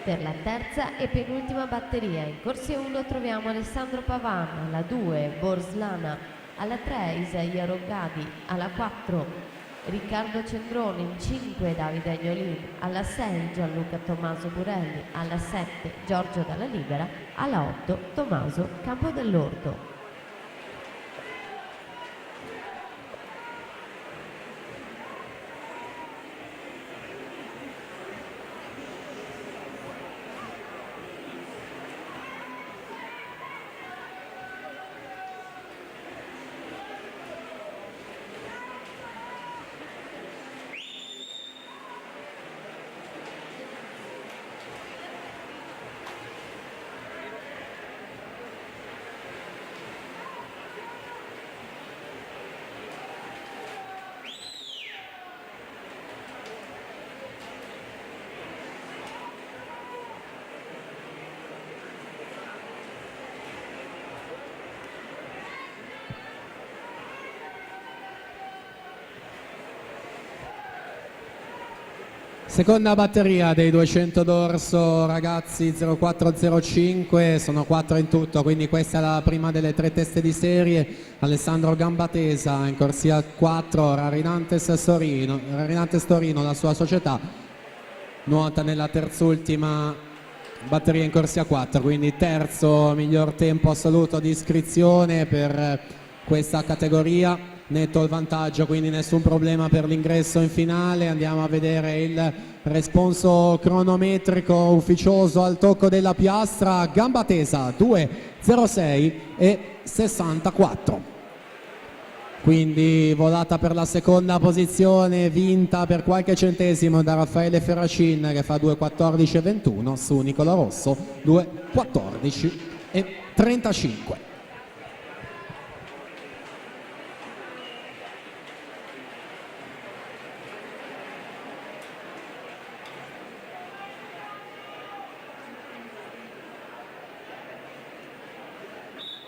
Per la terza e penultima batteria in corsia 1 troviamo Alessandro Pavan, alla 2 Borslana, alla 3 Isaia Roggadi, alla 4 Riccardo Cendrone, in 5 Davide Agnolin, alla 6 Gianluca Tommaso Burelli, alla 7 Giorgio Dalla Libera, alla 8 Tommaso Campodell'Orto. Seconda batteria dei 200 d'orso ragazzi 0405, sono 4 in tutto, quindi questa è la prima delle 3 teste di serie. Alessandro Gambatesa in corsia 4, Rarinantes Torino, la sua società, nuota nella terzultima batteria in corsia 4, quindi terzo miglior tempo assoluto di iscrizione per questa categoria. Netto il vantaggio, quindi nessun problema per l'ingresso in finale. Andiamo a vedere il responso cronometrico ufficioso al tocco della piastra. Gambatesa 2:06 e 64, quindi volata per la seconda posizione, vinta per qualche centesimo da Raffaele Ferracin che fa 2:14 e 21 su Nicola Rosso 2:14 e 35.